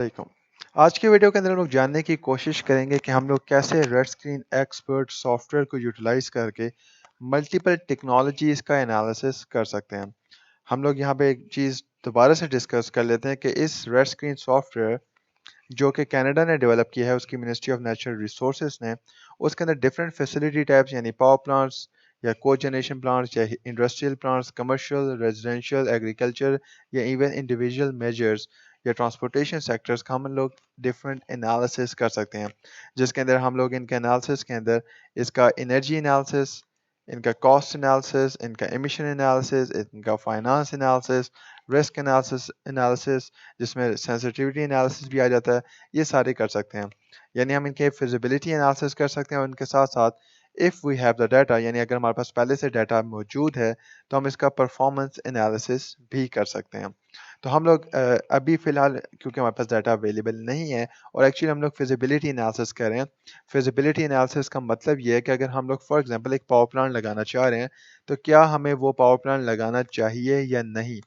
वालेकुम। आज की वीडियो के अंदर हम लोग जानने की कोशिश करेंगे कि हम लोग कैसे रेड स्क्रीन एक्सपर्ट सॉफ्टवेयर को यूटिलाइज करके मल्टीपल टेक्नोलॉजीज का एनालिसिस कर सकते हैं। हम लोग यहाँ पे एक चीज़ दोबारा से डिस्कस कर लेते हैं कि इस रेड स्क्रीन सॉफ्टवेयर जो कि कनाडा ने डेवलप किया है, उसकी मिनिस्ट्री ऑफ नेचुरल रिसोर्सेज ने, उसके अंदर डिफरेंट फैसिलिटी टाइप्स यानी पावर प्लांट्स या कोजनरेशन प्लांट्स या industrial plants, commercial, residential, agriculture या इवन इंडिविजुअल मेजर्स या ट्रांसपोर्टेशन सेक्टर्स का हम लोग डिफरेंट एनालिसिस कर सकते हैं, जिसके अंदर हम लोग इनके एनालिसिस के अंदर इसका एनर्जी एनालिसिस, इनका कॉस्ट एनालिसिस, इनका एमिशन एनालिसिस, इनका finance analysis, risk analysis analysis जिसमें सेंसिटिविटी एनालिसिस भी आ जाता है, ये सारे कर सकते हैं। यानी हम इनके फिजिबिलिटी एनालिसिस कर सकते हैं और इनके साथ-साथ if we have the data यानी अगर हमारे पास पहले से डाटा मौजूद है, तो हम इसका परफॉर्मेंस एनालिसिस भी कर सकते हैं। तो हम लोग अभी फ़िलहाल क्योंकि हमारे पास डाटा अवेलेबल नहीं है और एक्चुअली हम लोग फिजिबिलिटी एनालिसिस कर रहे हैं। फिजिबिलिटी एनालिसिस का मतलब ये है कि अगर हम लोग फॉर एग्ज़ाम्पल एक पावर प्लांट लगाना चाह रहे हैं, तो क्या हमें वो पावर प्लांट लगाना चाहिए या नहीं?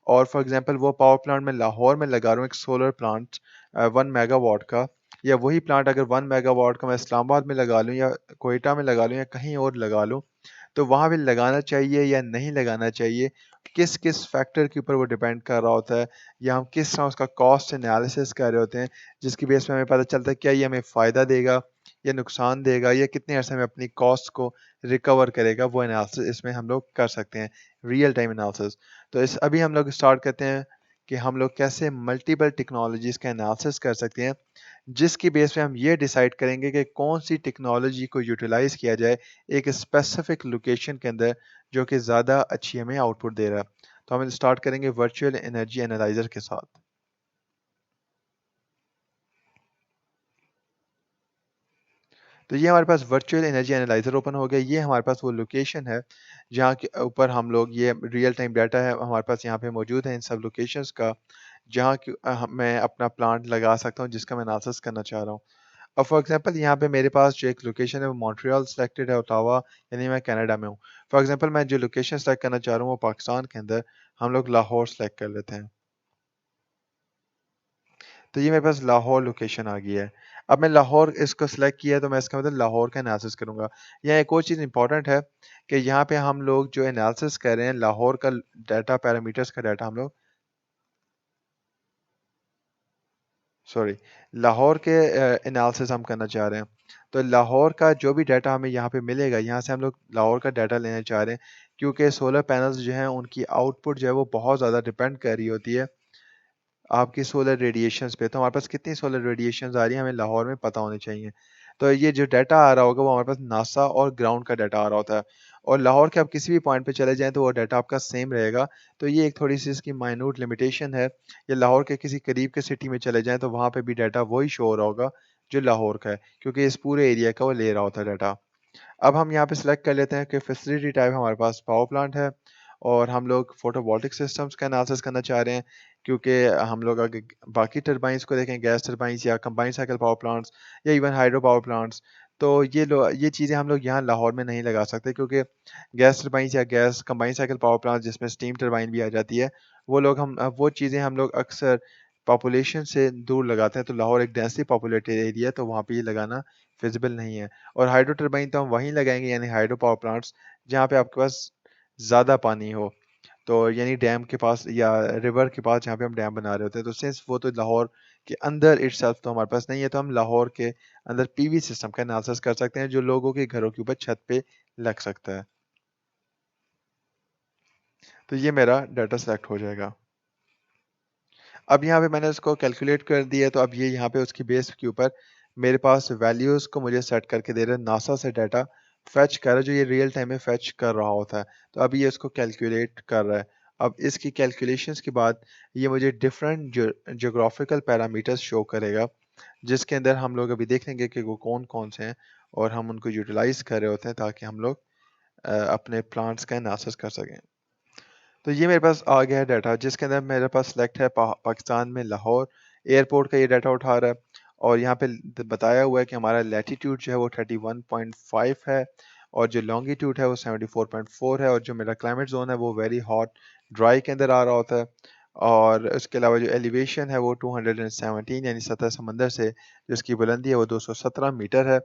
और फॉर एग्जांपल वो पावर प्लांट मैं लाहौर में लगा रहा हूँ एक सोलर प्लांट 1 मेगावाट का, या वही प्लांट अगर 1 मेगावाट का मैं इस्लामाबाद में लगा लूँ या क्वेटा में लगा लूँ या कहीं और लगा लूँ, तो वहाँ पे लगाना चाहिए या नहीं लगाना चाहिए, किस-किस फैक्टर के ऊपर वो डिपेंड कर रहा होता है, या हम किस तरह उसका कॉस्ट एनालिसिस कर रहे होते हैं, जिसकी बेस पे हमें पता चलता है क्या ये हमें फ़ायदा देगा या नुकसान देगा या कितने अरसे में अपनी कॉस्ट को रिकवर करेगा, वो एनालिसिस इसमें हम लोग कर सकते हैं, रियल टाइम एनालिसिस। तो इस अभी हम लोग स्टार्ट करते हैं कि हम लोग कैसे मल्टीपल टेक्नोलॉजीज़ का एनालिसिस कर सकते हैं, जिसकी बेस पे हम ये डिसाइड करेंगे कि कौन-सी टेक्नोलॉजी को यूटिलाइज़ किया जाए एक स्पेसिफिक लोकेशन के अंदर जो कि ज़्यादा अच्छी हमें आउटपुट दे रहा है। तो हम स्टार्ट करेंगे वर्चुअल एनर्जी एनालाइज़र के साथ। तो ये हमारे पास वर्चुअल एनर्जी एनालाइज़र ओपन हो गया। ये हमारे पास वो लोकेशन है, जहाँ के ऊपर हम लोग ये रियल टाइम डाटा है हमारे पास यहाँ पे मौजूद है इन सब लोकेशंस का, जहाँ कि मैं अपना प्लांट लगा सकता हूँ जिसका मैं एनालिसिस करना चाह रहा हूँ। अब फॉर एग्ज़ाम्पल यहाँ पे मेरे पास जो एक लोकेशन है वो मॉन्ट्रियल सिलेक्टेड है, ओटावा यानी मैं कनाडा में हूँ। फॉर एग्ज़ाम्पल मैं जो लोकेशन सेलेक्ट करना चाह रहा हूँ वो पाकिस्तान के अंदर हम लोग लाहौर सेलेक्ट कर लेते हैं। तो ये मेरे पास लाहौर लोकेशन आ गई है। अब मैं लाहौर इसको सेलेक्ट किया है तो मैं इसका मतलब लाहौर का एनालिसिस करूँगा। यहाँ एक और चीज़ इम्पोर्टेंट है कि यहाँ पे हम लोग जो एनालिसिस कर रहे हैं लाहौर का डाटा पैरामीटर्स का डाटा हम लोग सॉरी लाहौर के एनालिसिस हम करना चाह रहे हैं। तो लाहौर का जो भी डाटा हमें यहाँ पे मिलेगा, यहाँ से हम लोग लाहौर का डाटा लेना चाह रहे हैं, क्योंकि सोलर पैनल्स जो हैं उनकी आउटपुट जो है वो बहुत ज़्यादा डिपेंड कर रही होती है आपकी सोलर रेडिएशंस पे। तो हमारे पास कितनी सोलर रेडिएशंस आ रही हैं हमें लाहौर में पता होनी चाहिए। तो ये जो डाटा आ रहा होगा वो हमारे पास नासा और ग्राउंड का डाटा आ रहा होता है, और लाहौर के आप किसी भी पॉइंट पे चले जाएँ तो वो डाटा आपका सेम रहेगा। तो ये एक थोड़ी-सी इसकी माइन्यूट लिमिटेशन है, या लाहौर के किसी करीब के सिटी में चले जाएँ तो वहाँ पे भी डाटा वही शो हो रहा होगा जो लाहौर का है, क्योंकि इस पूरे एरिया का वो ले रहा होता है डाटा। अब हम यहाँ पे सिलेक्ट कर लेते हैं कि फैसिलिटी टाइप हमारे पास पावर प्लांट है, और हम लोग फोटोवोल्टिक सिस्टम्स का एनालिसिस करना चाह रहे हैं, क्योंकि हम लोग अगर बाकी टरबाइंस को देखें, गैस टरबाइंस या कंबाइंड साइकिल पावर प्लांट्स या इवन हाइड्रो पावर प्लांट्स, तो ये चीज़ें हम लोग यहाँ लाहौर में नहीं लगा सकते, क्योंकि गैस टरबाइंस या gas combined cycle power plant जिसमें स्टीम टरबाइन भी आ जाती है, वो चीज़ें हम लोग अक्सर पॉपुलेशन से दूर लगाते हैं। तो लाहौर एक डेंसली पॉपुलेटेड एरिया है, तो वहाँ पे ये लगाना फिजिबल नहीं है। और हाइड्रो टरबाइन तो हम वहीं लगाएँगे यानी हाइड्रो पावर प्लांट्स जहाँ पे आपके पास ज़्यादा पानी हो। तो यानी डैम के पास या रिवर के पास जहाँ पे हम डैम बना रहे होते हैं। तो सिंस वो तो लाहौर के अंदर इटसेल्फ तो हमारे पास नहीं है, तो हम लाहौर के अंदर पीवी सिस्टम का एनालिसिस कर सकते हैं जो लोगों के घरों के ऊपर छत पे लग सकता है। तो ये मेरा डाटा सेलेक्ट हो जाएगा। अब यहाँ पे मैंने उसको कैलकुलेट कर दिया, तो अब ये यहाँ पे उसकी बेस के ऊपर मेरे पास वैल्यूज़ को मुझे सेट करके दे रहा है, नासा से डाटा फेच कर रहा है जो ये रियल टाइम में फेच कर रहा होता है। तो अभी ये उसको कैलकुलेट कर रहा है। अब इसकी कैलकुलेशंस के बाद ये मुझे डिफरेंट ज्योग्राफिकल पैरामीटर्स शो करेगा, जिसके अंदर हम लोग अभी देख लेंगे कि वो कौन-कौन से हैं, और हम उनको यूटिलाइज़ कर रहे होते हैं ताकि हम लोग अपने प्लांट्स का एनालिसिस कर सकें। तो ये मेरे पास आ गया है डाटा, जिसके अंदर मेरे पास सिलेक्ट है पाकिस्तान में लाहौर एयरपोर्ट का ये डाटा उठा रहा है, और यहाँ पे बताया हुआ है कि हमारा लैटीट्यूड जो है वो 31.5 है, और जो लॉन्गिट्यूड है वो 74.4 है, और जो मेरा क्लाइमेट जोन है वो वेरी हॉट ड्राई के अंदर आ रहा होता है, और उसके अलावा जो एलिवेशन है वो 217 यानी सतह समंदर से जिसकी बुलंदी है वो 217 मीटर है।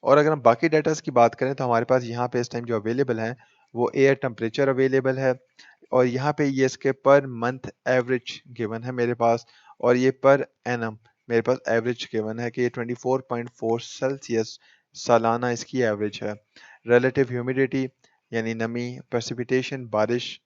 और अगर हम बाकी डेटास की बात करें तो हमारे पास यहाँ पे इस टाइम जो अवेलेबल हैं वो एयर टेम्परेचर अवेलेबल है, और यहाँ पे ये इसके पर मंथ एवरेज गिवन है मेरे पास, और ये पर एनम मेरे पास एवरेज गिवन है कि ये 24.4 सेल्सियस सालाना इसकी एवरेज है। रिलेटिव ह्यूमिडिटी यानी नमी, प्रेसिपिटेशन बारिश,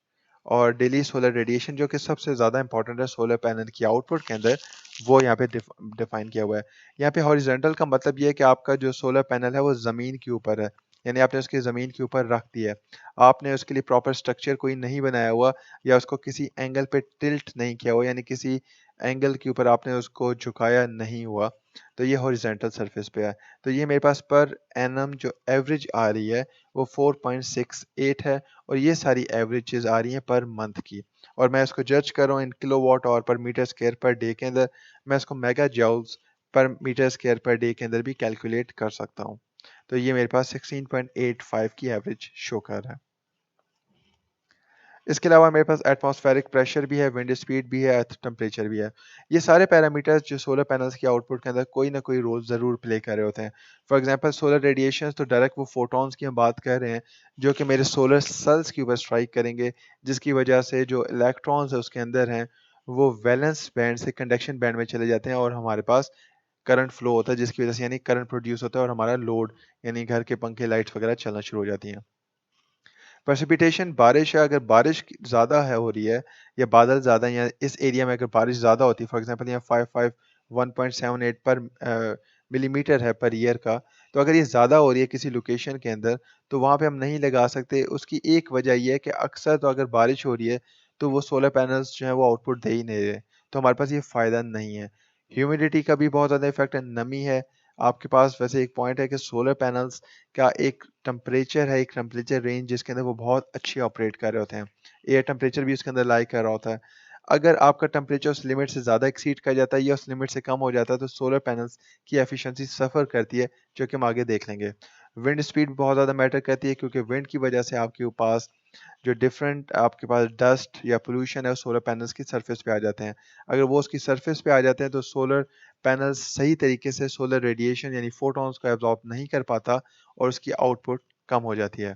और डेली सोलर रेडिएशन जो कि सबसे ज़्यादा इंपॉर्टेंट है सोलर पैनल की आउटपुट के अंदर, वो यहाँ पे डिफाइन किया हुआ है। यहाँ पे हॉरिजॉन्टल का मतलब ये है कि आपका जो सोलर पैनल है वो ज़मीन के ऊपर है, यानी आपने उसकी ज़मीन के ऊपर रख दिया है। आपने उसके लिए प्रॉपर स्ट्रक्चर कोई नहीं बनाया हुआ, या उसको किसी एंगल पे टिल्ट नहीं किया हुआ, यानी किसी एंगल के ऊपर आपने उसको झुकाया नहीं हुआ, तो ये हॉरिजॉन्टल सरफेस पे है। तो ये मेरे पास पर एनम जो एवरेज आ रही है वो 4.68 है, और ये सारी एवरेजेस आ रही हैं पर मंथ की, और मैं इसको जज कर रहा हूँ इन किलोवाट और पर मीटर स्क्वायर पर डे के अंदर। मैं इसको मेगा जूल्स पर मीटर स्क्वायर पर डे के अंदर भी कैलकुलेट कर सकता हूँ। तो ये मेरे पास 16.85 की एवरेज शो कर रहा है। इसके अलावा मेरे पास एटमॉस्फेरिक प्रेशर भी है, विंड स्पीड भी है, अर्थ टेम्परेचर भी है। ये सारे पैरामीटर्स जो सोलर पैनल्स की आउटपुट के अंदर कोई ना कोई रोल ज़रूर प्ले कर रहे होते हैं। फॉर एग्जांपल सोलर रेडिएशंस तो डायरेक्ट वो फोटॉन्स की हम बात कर रहे हैं जो कि मेरे सोलर सेल्स के ऊपर स्ट्राइक करेंगे, जिसकी वजह से जो इलेक्ट्रॉन्स है उसके अंदर हैं वो वैलेंस बैंड से कंडक्शन बैंड में चले जाते हैं, और हमारे पास करंट फ्लो होता है, जिसकी वजह से यानी करंट प्रोड्यूस होता है, और हमारा लोड यानी घर के पंखे लाइट्स वगैरह चलना शुरू हो जाती हैं। प्रेसिपिटेशन बारिश है, अगर बारिश ज़्यादा है हो रही है या बादल ज़्यादा हैं, या इस एरिया में अगर बारिश ज़्यादा होती है, फॉर एग्जांपल यहाँ 1.78 पर मिलीमीटर है पर ईयर का, तो अगर ये ज़्यादा हो रही है किसी लोकेशन के अंदर तो वहाँ पे हम नहीं लगा सकते। उसकी एक वजह ये है कि अक्सर तो अगर बारिश हो रही है तो वो सोलर पैनल्स जो हैं वो आउटपुट दे ही नहीं रहे, तो हमारे पास ये फ़ायदा नहीं है। ह्यूमिडिटी का भी बहुत ज़्यादा इफेक्ट है, नमी है। आपके पास वैसे एक पॉइंट है कि सोलर पैनल्स का एक टेम्परेचर है, एक टेम्परेचर रेंज जिसके अंदर वो बहुत अच्छी ऑपरेट कर रहे होते हैं। एयर टेम्परेचर भी उसके अंदर लाई कर रहा होता है। अगर आपका टेम्परेचर उस लिमिट से ज़्यादा एक्सीड कर जाता है या उस लिमिट से कम हो जाता है तो सोलर पैनल्स की एफिशिएंसी सफ़र करती है, जो कि हम आगे देख लेंगे। विंड स्पीड बहुत ज़्यादा मैटर करती है, क्योंकि विंड की वजह से आपके पास जो डिफरेंट आपके पास डस्ट या पोल्यूशन है, वो सोलर पैनल्स की सरफेस पे आ जाते हैं। अगर वो उसकी सरफेस पे आ जाते हैं तो सोलर पैनल्स सही तरीके से सोलर रेडिएशन यानी फोटॉन्स को एब्जॉर्ब नहीं कर पाता, और उसकी आउटपुट कम हो जाती है।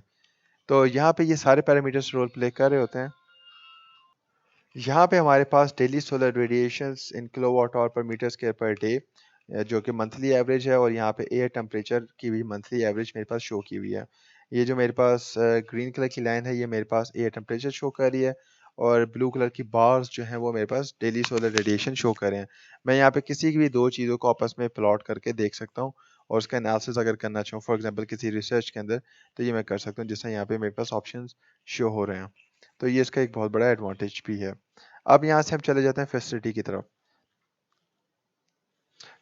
तो यहाँ पे ये सारे पैरामीटर्स रोल प्ले कर रहे होते हैं। यहाँ पे हमारे पास daily solar radiations in kilowatt hour per metre square पर डे, जो कि मंथली एवरेज है, और यहाँ पे एयर टेम्परेचर की भी मंथली एवरेज मेरे पास शो की हुई है। ये जो मेरे पास ग्रीन कलर की लाइन है ये मेरे पास एयर टेम्परेचर शो कर रही है, और ब्लू कलर की बार्स जो हैं वो मेरे पास डेली सोलर रेडिएशन शो कर रहे हैं। मैं यहाँ पे किसी भी दो चीज़ों को आपस में प्लॉट करके देख सकता हूँ, और उसका एनालिसिस अगर करना चाहूँ फॉर एग्जांपल किसी रिसर्च के अंदर, तो ये मैं कर सकता हूँ, जिससे यहाँ पे मेरे पास ऑप्शंस शो हो रहे हैं। तो ये इसका एक बहुत बड़ा एडवांटेज भी है। अब यहाँ से हम चले जाते हैं फैसिलिटी की तरफ।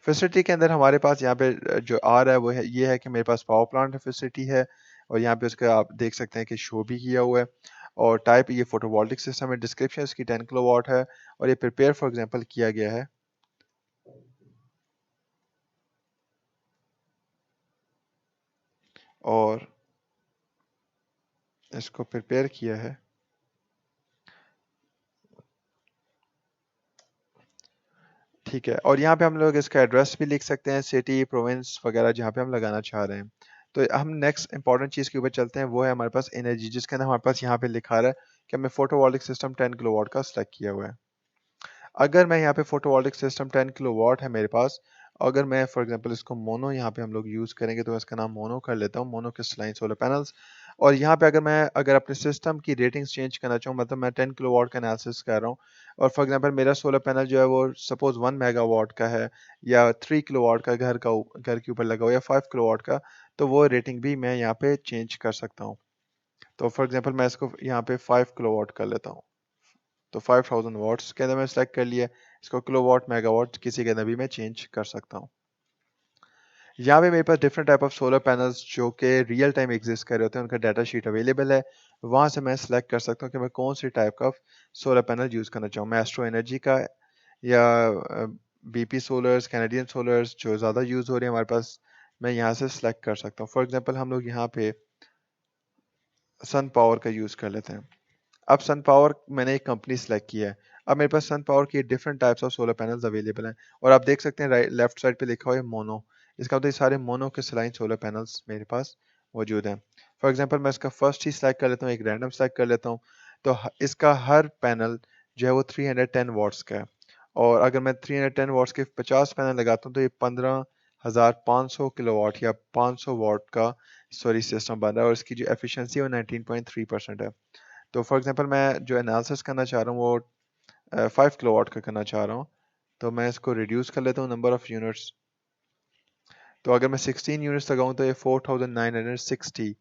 फैसिलिटी के अंदर हमारे पास यहाँ पे जो आ रहा है वो है ये है कि मेरे पास पावर प्लांट फैसिलिटी है, और यहाँ पे उसका आप देख सकते हैं कि शो भी किया हुआ है, और टाइप ये फोटोवोल्टिक सिस्टम है, डिस्क्रिप्शन इसकी 10 किलोवाट है, और ये प्रिपेयर फॉर एग्जांपल किया गया है। और इसको प्रिपेयर किया है, ठीक है, और यहाँ पे हम लोग इसका एड्रेस भी लिख सकते हैं, सिटी प्रोविंस वगैरह जहाँ पे हम लगाना चाह रहे हैं। तो हम नेक्स्ट इंपॉर्टेंट चीज़ के ऊपर चलते हैं, वो है हमारे पास एनर्जी, जिसके अंदर हमारे पास यहाँ पे लिखा रहा है कि हमने फोटोवोल्टिक सिस्टम 10 किलोवाट का सिलेक्ट किया हुआ है। अगर मैं यहाँ पे फोटोवोल्टिक सिस्टम 10 किलोवाट है मेरे पास, अगर मैं फॉर एग्जांपल इसको मोनो यहाँ पे हम लोग यूज़ करेंगे, तो मैं इसका नाम मोनो कर लेता हूँ, मोनो क्रिस्टलाइन सोलर पैनल्स। और यहाँ पे अगर अपने सिस्टम की रेटिंग्स चेंज करना चाहूँ, मतलब मैं 10 किलोवाट का एनालिसिस कर रहा हूँ, और फॉर एग्जांपल मेरा सोलर पैनल जो है वो सपोज 1 मेगावाट का है, या 3 किलोवाट का घर के ऊपर लगा हुआ, या 5 किलोवाट का, तो वो रेटिंग भी मैं यहाँ पे चेंज कर सकता हूँ। तो फॉर एग्जांपल मैं इसको यहाँ पे 5 किलोवाट कर लेता हूँ, तो 5000 वाट्स के अंदर मैं सेलेक्ट कर लिया। इसको किलोवाट मेगावाट किसी के अंदर भी मैं चेंज कर सकता हूँ। यहाँ पे मेरे पास different type of solar panels जो कि रियल टाइम एग्जिस्ट कर रहे होते हैं, उनका डाटा शीट अवेलेबल है। वहाँ से मैं सेलेक्ट कर सकता हूँ कि मैं कौन सी टाइप का सोलर पैनल यूज़ करना चाहूँ, मैं एस्ट्रो एनर्जी का, या बीपी सोलर्स, कैनेडियन सोलर्स जो ज़्यादा यूज़ हो रहे हैं हमारे पास, मैं यहाँ से सेलेक्ट कर सकता हूँ। फॉर एग्जाम्पल हम लोग यहाँ पे सन पावर का यूज़ कर लेते हैं। अब सन पावर मैंने एक कंपनी सेलेक्ट की है। अब मेरे पास सन पावर की different types of solar panels available हैं और आप देख सकते हैं राइट लेफ्ट साइड पे लिखा हुआ है मोनो। इसका मतलब ये सारे मोनो क्रिस्टलाइन सोलर पैनल्स मेरे पास मौजूद हैं। फॉर एग्जांपल मैं इसका फर्स्ट ही सिलेक्ट कर लेता हूँ, एक रैंडम सिलेक्ट कर लेता हूँ। तो इसका हर पैनल जो है वो 310 वाट्स का है और अगर मैं 310 वाट्स के 50 पैनल लगाता हूँ तो ये 15,500 किलोवाट या 500 वाट का सॉरी सिस्टम बन रहा है और इसकी जो एफिशिएंसी है वो 19.3% है। तो फॉर एग्जांपल मैं जो एनालिसिस करना चाह रहा हूँ वो 5 किलोवाट का करना चाह रहा हूँ। तो मैं इसको रिड्यूस कर लेता हूँ नंबर ऑफ यूनिट्स। तो अगर मैं 16 यूनिट्स लगाऊं तो ये 4960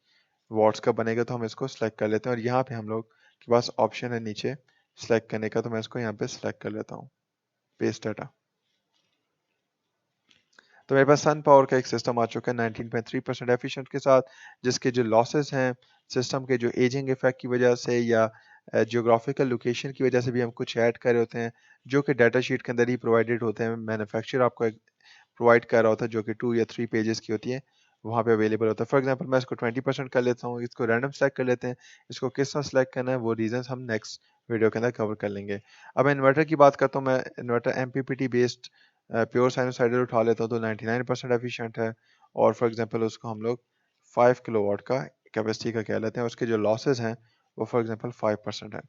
वाट्स का बनेगा। तो हम इसको सिलेक्ट कर लेते हैं और यहाँ पे हम लोग के पास ऑप्शन है नीचे सिलेक्ट करने का, तो मैं इसको यहाँ पे सिलेक्ट कर लेता हूँ पेस्ट डाटा। तो मेरे पास सन पावर का एक सिस्टम आ चुका है 19.3% एफिशिएंट के साथ, जिसके जो लॉसेस हैं सिस्टम के, जो एजिंग इफेक्ट की वजह से या जियोग्राफिकल लोकेशन की वजह से भी हम कुछ ऐड कर रहे होते हैं, जो कि डाटा शीट के अंदर ही प्रोवाइडेड होते हैं। मैन्युफैक्चरर आपको प्रोवाइड कर रहा होता है जो कि 2 या 3 पेजेस की होती है, वहाँ पे अवेलेबल होता है। फॉर एग्जांपल मैं इसको 20% कर लेता हूँ, इसको रैंडम सेलेक्ट कर लेते हैं। इसको किस तरह सेलेक्ट करना है वो रीजंस हम नेक्स्ट वीडियो के अंदर कवर कर लेंगे। अब मैं इन्वर्टर की बात करता हूँ, मैं inverter MPPT based pure sinusoidal उठा लेता हूँ तो 99% एफिशिएंट है और फॉर एग्जांपल उसको हम लोग 5 किलोवाट का कैपेसिटी का कह लेते हैं। उसके जो लॉसेस हैं वो फॉर एग्जांपल 5% है।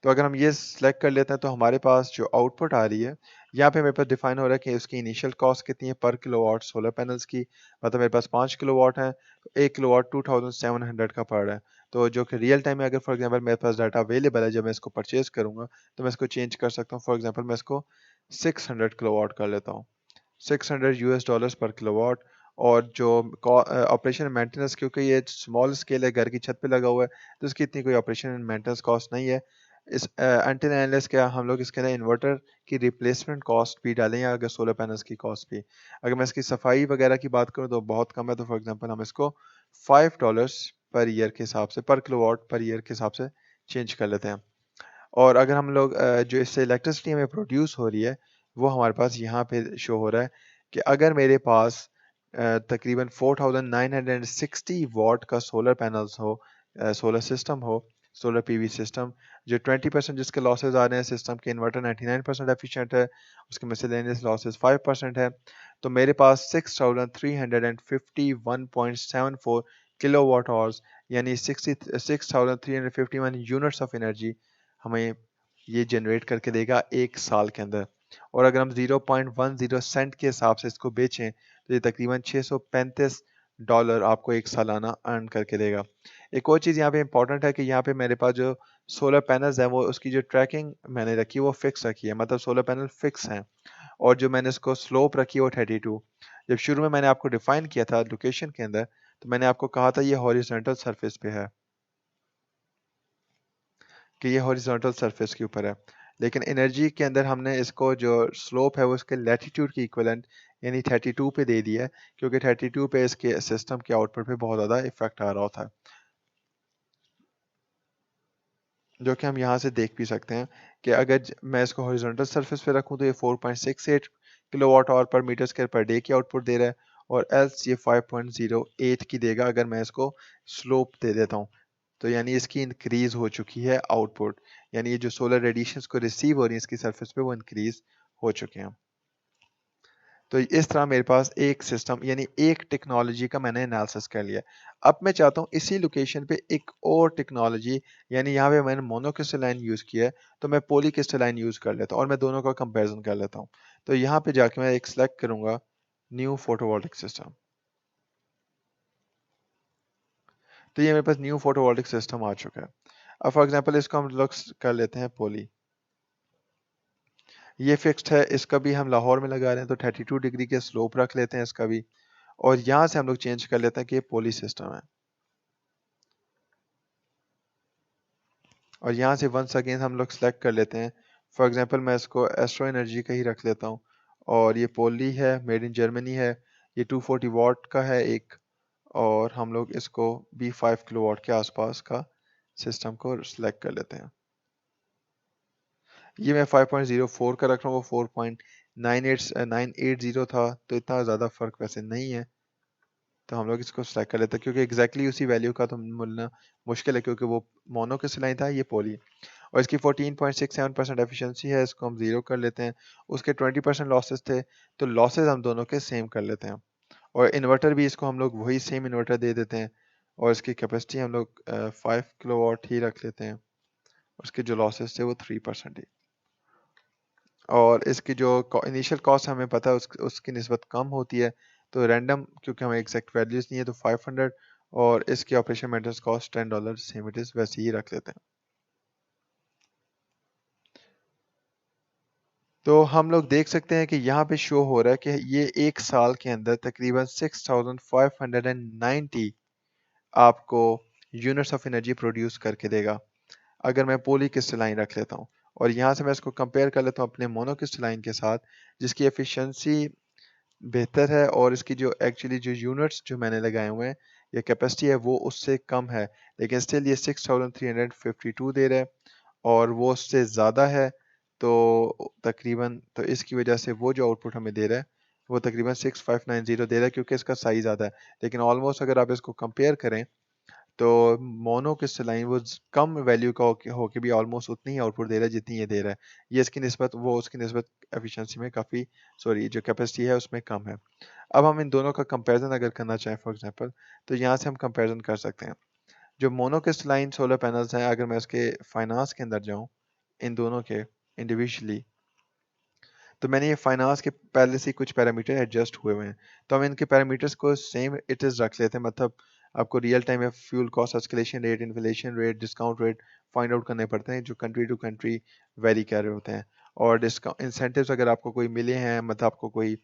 तो अगर हम ये सिलेक्ट कर लेते हैं तो हमारे पास जो आउटपुट आ रही है, यहाँ पे मेरे पास डिफाइन हो रहा है कि उसकी इनिशियल कॉस्ट कितनी है पर किलोवाट सोलर पैनल्स की। मतलब मेरे पास 5 किलोवाट है तो 1 किलोवाट 2700 का पड़ रहा है। तो जो कि रियल टाइम में अगर फॉर एग्जांपल मेरे पास डाटा अवेलेबल है, जब मैं इसको परचेज करूंगा तो मैं इसको चेंज कर सकता हूँ। फॉर एग्जांपल मैं इसको 600 किलोवाट कर लेता हूँ, 600 यूएस डॉलर्स पर किलोवाट। और जो ऑपरेशन मेंटेनेंस, क्योंकि ये स्मॉल स्केल है, घर की छत पे लगा हुआ है, तो इसकी इतनी कोई ऑपरेशन एंड मेंटेनेंस कॉस्ट नहीं है। इस अनटिल एंडलेस क्या हम लोग इसके अंदर इन्वर्टर की रिप्लेसमेंट कॉस्ट भी डालें या अगर सोलर पैनल्स की कॉस्ट भी। अगर मैं इसकी सफाई वगैरह की बात करूँ तो बहुत कम है। तो फॉर एग्जांपल हम इसको $5 पर ईयर के हिसाब से, पर किलोवाट पर ईयर के हिसाब से चेंज कर लेते हैं। और अगर हम लोग जो इससे इलेक्ट्रिसिटी हमें प्रोड्यूस हो रही है वो हमारे पास यहाँ पे शो हो रहा है कि अगर मेरे पास तकरीबन 4960 वाट का सोलर पैनल्स हो, सोलर सिस्टम हो, सोलर पीवी सिस्टम, जो 20% जिसके लॉसेज आ रहे हैं, सिस्टम के इन्वर्टर 99% एफिशिएंट है, उसके मिसलेनियस लॉसेज 5% है। तो मेरे पास 6351.74 किलो वाट आवर्स यानी 6351 यूनिट्स ऑफ एनर्जी हमें ये जनरेट करके देगा एक साल के अंदर। और अगर हम 0.10 सेंट के हिसाब से इसको बेचें तो ये तकरीबन $635 आपको एक सालाना अर्न करके देगा। एक और चीज़ यहाँ पे इंपॉर्टेंट है कि यहाँ पे मेरे पास जो सोलर पैनल्स हैं वो उसकी जो ट्रैकिंग मैंने रखी है वो फिक्स रखी है, मतलब सोलर पैनल फिक्स हैं। और जो मैंने इसको स्लोप रखी है वो 32। जब शुरू में मैंने आपको डिफाइन किया था लोकेशन के अंदर तो मैंने आपको कहा था ये हॉरिजॉन्टल सरफेस पे है, कि ये हॉरिजॉन्टल सरफेस के ऊपर है। लेकिन एनर्जी के अंदर हमने इसको जो स्लोप है वो उसके लैटिट्यूड की इक्विवेलेंट यानी 32 पे दे दिया है, क्योंकि 32 पे इसके सिस्टम के आउटपुट पे बहुत ज़्यादा इफेक्ट आ रहा होता है, जो कि हम यहाँ से देख भी सकते हैं कि अगर मैं इसको हॉरिजॉन्टल सरफेस पे रखूँ तो ये 4.68 kilowatt hour per metre square per day की आउटपुट दे रहा है और एल्स ये 5.08 की देगा अगर मैं इसको स्लोप दे देता हूँ। तो यानी इसकी इंक्रीज हो चुकी है आउटपुट, यानी ये जो सोलर रेडिएशंस को रिसीव हो रही है इसकी सरफेस पे वो इंक्रीज हो चुके हैं। तो इस तरह मेरे पास एक सिस्टम यानी एक टेक्नोलॉजी का मैंने एनालिसिस कर लिया। अब मैं चाहता हूँ इसी लोकेशन पे एक और टेक्नोलॉजी, यानी यहाँ पे मैंने मोनोक्रिस्टलाइन यूज़ किया है तो मैं पॉलीक्रिस्टलाइन यूज़ कर लेता हूँ और मैं दोनों का कंपैरिजन कर लेता हूँ। तो यहाँ पे जाके मैं एक सेलेक्ट करूँगा न्यू फोटोवोल्टिक सिस्टम। तो ये मेरे पास न्यू फोटोवोल्टिक सिस्टम आ चुका है। अब फॉर एग्जांपल इसको हम लोग कर लेते हैं पॉली। ये फिक्स्ड है, इसका भी हम लाहौर में लगा रहे हैं तो 32 डिग्री के स्लोप रख लेते हैं इसका भी। और यहाँ से हम लोग चेंज कर लेते हैं कि ये पॉली सिस्टम है और यहाँ से वंस अगेन हम लोग सेलेक्ट कर लेते हैं। फॉर एग्जांपल मैं इसको एस्ट्रो एनर्जी का ही रख लेता हूँ और ये पॉली है, मेड इन जर्मनी है, ये 240 वाट का है एक। और हम लोग इसको भी 5 किलो वाट के आसपास का सिस्टम को सिलेक्ट कर लेते हैं। ये मैं 5.04 का रख रहा हूँ, वो 4.980 था, तो इतना ज़्यादा फ़र्क वैसे नहीं है। तो हम लोग इसको सेलेक्ट कर लेते हैं क्योंकि एग्जैक्टली उसी वैल्यू का तो मिलना मुश्किल है, क्योंकि वो मोनो क्रिस्टलाइन था, ये पॉली। और इसकी 14.67% एफिशिएंसी है, इसको हम ज़ीरो कर लेते हैं। उसके 20% लॉसेस थे, तो लॉसेस हम दोनों के सेम कर लेते हैं। और इन्वर्टर भी इसको हम लोग वही सेम इन्वर्टर दे देते हैं और इसकी कैपेसिटी हम लोग 5 किलोवाट ही रख लेते हैं। उसके जो लॉसेस थे वो 3% ही। और इसकी जो इनिशियल कॉस्ट हमें पता है उसकी निस्बत कम होती है, तो रैंडम क्योंकि हमें एग्जैक्ट वैल्यूज नहीं है तो 500 और इसकी operation maintenance cost $10 same it is वैसे ही रख लेते हैं। तो हम लोग देख सकते हैं कि यहाँ पे शो हो रहा है कि ये एक साल के अंदर तकरीबन 6590 आपको यूनिट्स ऑफ एनर्जी प्रोड्यूस करके देगा अगर मैं पॉली क्रिस्टलाइन रख लेता हूँ। और यहाँ से मैं इसको कंपेयर कर लेता हूँ अपने मोनो क्रिस्टलाइन के साथ, जिसकी एफिशिएंसी बेहतर है और इसकी जो एक्चुअली जो यूनिट्स जो मैंने लगाए हुए हैं या कैपेसिटी है वो उससे कम है, लेकिन स्टिल ये 6352 दे रहा है और वो उससे ज़्यादा है। तो तकरीबन तो इसकी वजह से वो जो आउटपुट हमें दे रहा है वो तकरीबन 6590 दे रहा है क्योंकि इसका साइज़ ज़्यादा है। लेकिन ऑलमोस्ट अगर आप इसको कंपेयर करें तो मोनो क्रिस्टलाइन वो कम वैल्यू का होके भी ऑलमोस्ट उतनी ही आउटपुट दे रहा है जितनी ये दे रहा है। ये इसकी निस्बत वो उसकी निस्बत एफिशिएंसी में काफ़ी सॉरी जो कैपेसिटी है उसमें कम है। अब हम इन दोनों का कंपैरिजन अगर करना चाहें फॉर एग्जांपल, तो यहाँ से हम कंपैरिजन कर सकते हैं। जो मोनो क्रिस्टलाइन सोलर पैनल्स हैं, अगर मैं उसके फाइनेंस के अंदर जाऊँ इन दोनों के इंडिविजुअली, तो मैंने ये फाइनेंस के पहले से ही कुछ पैरामीटर एडजस्ट हुए हुए हैं, तो हम इनके पैरामीटर्स को सेम इट इज़ रख लेते हैं। मतलब आपको रियल टाइम में fuel cost escalation rate, inflation rate, discount rate find out करने पड़ते हैं जो कंट्री टू कंट्री वेरी कर रहे होते हैं। और डिस्काउंट इंसेंटिव्स अगर आपको कोई मिले हैं, मतलब आपको कोई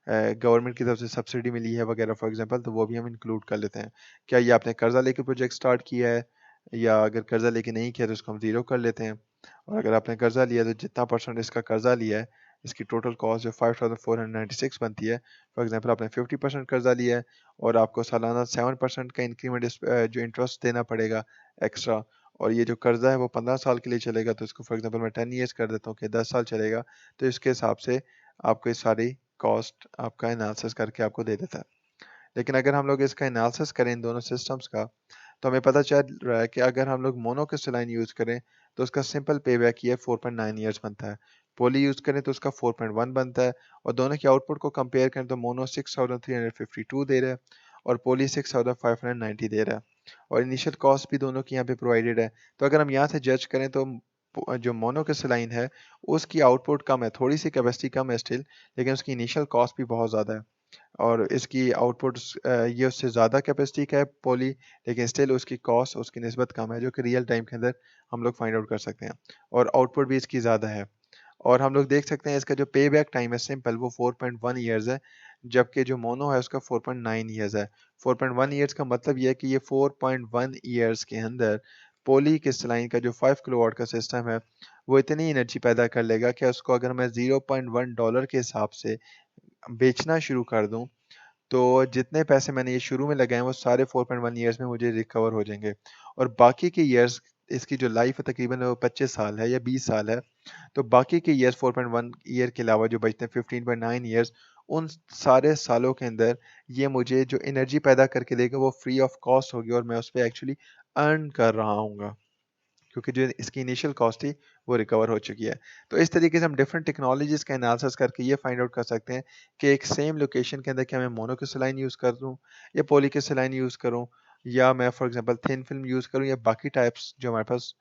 गवर्नमेंट की तरफ से सब्सिडी मिली है वगैरह फॉर एग्जांपल, तो वो भी हम इंक्लूड कर लेते हैं। क्या ये आपने कर्जा लेके प्रोजेक्ट स्टार्ट किया है, या अगर कर्जा लेके नहीं किया तो उसको हम ज़ीरो कर लेते हैं। और अगर आपने कर्जा लिया तो जितना परसेंट इसका कर्जा लिया है, इसकी टोटल कॉस्ट जो 5496 बनती है, फॉर एग्जांपल आपने 50% कर्जा लिया है और आपको सालाना 7% का इंक्रीमेंट जो इंटरेस्ट देना पड़ेगा एक्स्ट्रा, और ये जो कर्जा है वो 15 साल के लिए चलेगा, तो इसको फॉर एग्जांपल मैं 10 ईयर्स कर देता हूँ कि 10 साल चलेगा, तो इसके हिसाब से आपको ये सारी कॉस्ट आपका एनालिसिस करके आपको दे देता है। लेकिन अगर हम लोग इसका एनालिसिस करें इन दोनों सिस्टम्स का, तो हमें पता चल रहा है कि अगर हम लोग मोनो क्रिस्टलाइन यूज़ करें तो उसका सिंपल पे बैक ये 4.9 ईयर्स बनता है। पॉली यूज़ करें तो उसका 4.1 बनता है। और दोनों के आउटपुट को कंपेयर करें तो मोनो 6352 दे रहा है और पॉली 6590 दे रहा है। और इनिशियल कॉस्ट भी दोनों की यहाँ पे प्रोवाइडेड है। तो अगर हम यहाँ से जज करें तो जो मोनो क्रिस्टलाइन है उसकी आउटपुट कम है, थोड़ी सी कैपेसिटी कम है स्टिल, लेकिन उसकी इनिशियल कॉस्ट भी बहुत ज़्यादा है। और इसकी आउटपुट्स ये उससे ज़्यादा कैपेसिटी का है पॉली, लेकिन स्टिल उसकी कॉस्ट उसकी निस्बत कम है जो कि रियल टाइम के अंदर हम लोग फाइंड आउट कर सकते हैं। और आउटपुट भी इसकी ज़्यादा है। और हम लोग देख सकते हैं इसका जो पे बैक टाइम है सिंपल वो 4.1 ईयर्स है, जबकि जो मोनो है उसका 4.9 ईयर्स है। 4.1 ईयर्स का मतलब ये है कि ये 4.1 ईयर्स के अंदर पॉली क्रिस्टलाइन का जो 5 किलोवाट का सिस्टम है वो इतनी एनर्जी पैदा कर लेगा कि उसको अगर मैं $0.1 के हिसाब से बेचना शुरू कर दूं, तो जितने पैसे मैंने ये शुरू में लगाए हैं वो सारे 4.1 ईयर्स में मुझे रिकवर हो जाएंगे। और बाकी के ईयर्स, इसकी जो लाइफ है तकरीबन वो 25 साल है या 20 साल है, तो बाकी के ईयर्स 4.1 ईयर के अलावा जो बचते हैं 15.9 ईयर्स, उन सारे सालों के अंदर ये मुझे जो एनर्जी पैदा करके देगा वो फ्री ऑफ कॉस्ट होगी और मैं उस पे एक्चुअली अर्न कर रहा हूँगा, क्योंकि जो इसकी इनिशियल कॉस्ट थी वो रिकवर हो चुकी है। तो इस तरीके से हम डिफरेंट टेक्नोलॉजीज़ का एनालिसिस करके ये फाइंड आउट कर सकते हैं कि एक सेम लोकेशन के अंदर क्या मैं मोनोक्रिस्टलाइन यूज़ कर दूँ या पॉलीक्रिस्टलाइन यूज़ करूँ, या मैं for example thin film use करूँ, या बाकी टाइप्स जो हमारे पास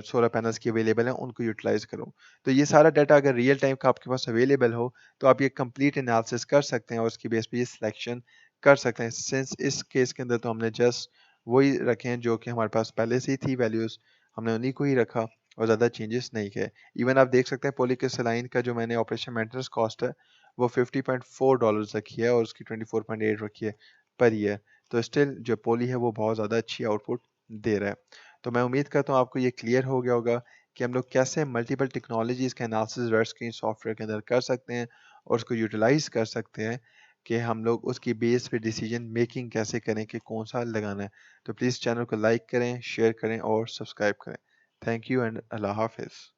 सोलर पैनल्स की अवेलेबल हैं उनको यूटिलाइज़ करूँ। तो ये सारा डाटा अगर रियल टाइम का आपके पास अवेलेबल हो तो आप ये कंप्लीट एनालिसिस कर सकते हैं और उसकी बेस पे ये सिलेक्शन कर सकते हैं। सिंस इस केस के अंदर तो हमने जस्ट वही रखे हैं जो कि हमारे पास पहले से ही थी वैल्यूज़, हमने उन्हीं को ही रखा और ज़्यादा चेंजेस नहीं किए। इवन आप देख सकते हैं पॉलीक्रिस्टलाइन का जो मैंने ऑपरेशन मेंटेनेंस कॉस्ट है वो $50.4 रखी है और उसकी 24.8 रखी है पर ईयर। तो स्टिल जो पॉली है वो बहुत ज़्यादा अच्छी आउटपुट दे रहा है। तो मैं उम्मीद करता हूँ आपको ये क्लियर हो गया होगा कि हम लोग कैसे मल्टीपल टेक्नोलॉजीज़ का एनालिसिस रेड स्क्रीन सॉफ्टवेयर के अंदर कर सकते हैं और उसको यूटिलाइज़ कर सकते हैं कि हम लोग उसकी बेस पे डिसीजन मेकिंग कैसे करें कि कौन सा लगाना है। तो प्लीज़ चैनल को लाइक करें, शेयर करें और सब्सक्राइब करें। थैंक यू एंड अल्लाह हाफ़िज़।